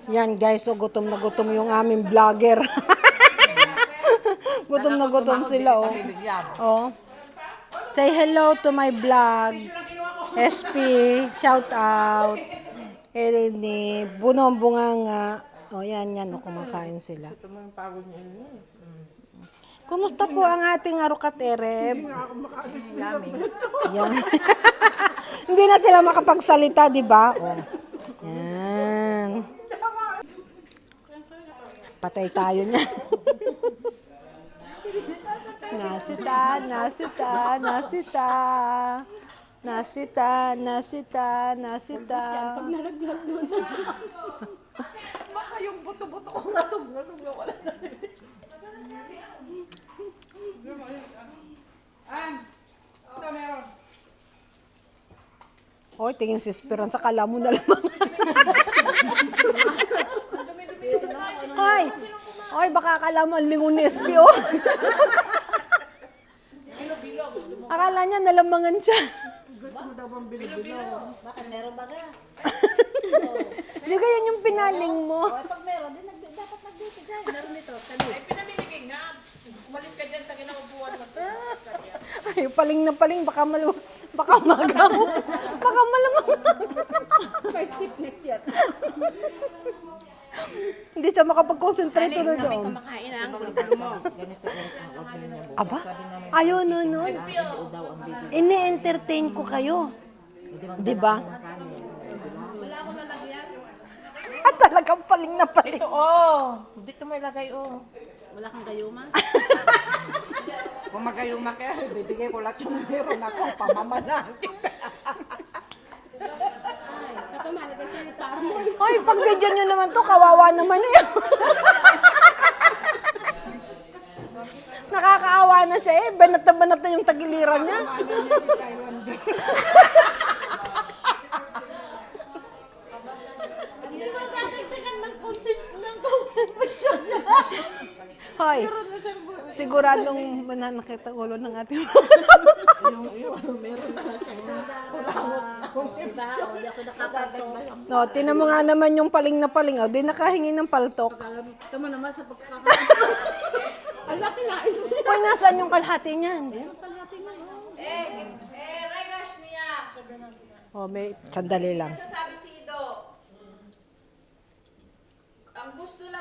Yan guys, so gutom na gutom yung aming vlogger. Gutom na gutom sila, oh. Oh. Say hello to my vlog. SP, shout out. Eleni, bunong bunganga. Oh, yan, oh, kumakain sila. Kumusta po ang ating arukat ereb? Yan. Hindi na sila makapagsalita, di ba? Oh. Yan. Patay tayo niya. Nasita, nasita, nasita. Nasita, nasita, nasita. Pag nalaglag doon. Baka yung buto-buto ko nasog na wala na. Hoy, tingin si Esperanza, kala mo na lamang. Hoy, hoy, baka akala mo ang lingon ni SP, oh. Akala niya nalamangan siya. Bakit meron baga? Di kaya yung pinaling mo. O, pag meron, din dapat nag-duty ka. Meron nito, kami. Ay, pinamimigay nga. Umalis ka dyan sa kinaupuan mo. Ay, paling na paling, baka magaw. Baka malamang. May stiffness yan. Hindi siya makapag-concentrate tuloy doon. Kumakain ang gulo mo. Aba, ayaw nun. Ini-entertain ko kayo. Di ba? Wala akong lalagyan. At talagang paling na paling. Oo. Dito may lagay, oh. Wala kang gayuma? Kung magayuma ka, bibigay ko lahat yung meron ako. Pamamanang kita. Ay, kapamana kasi yung tamo. Ay, pag bigyan nyo naman to, kawawa naman eh. Nakakaawa na siya eh. Banat na yung tagiliran niya. Hindi mo tatagsagan ng consumption niya. Hoy, siguradong mananakit ang ulo ng ating Meron na siyang Diba? O, di ako nakapato. No, tinan mo nga naman yung paling na paling. O, di nakahingi ng paltok. Tama naman sa pagkakaroon. Ang laki na ito. Hoy, nasaan yung kalahati niyan? Ayun, kalahati nga. Regash niya. O, may sandali lang. Sasabi si Ido. Ang gusto lang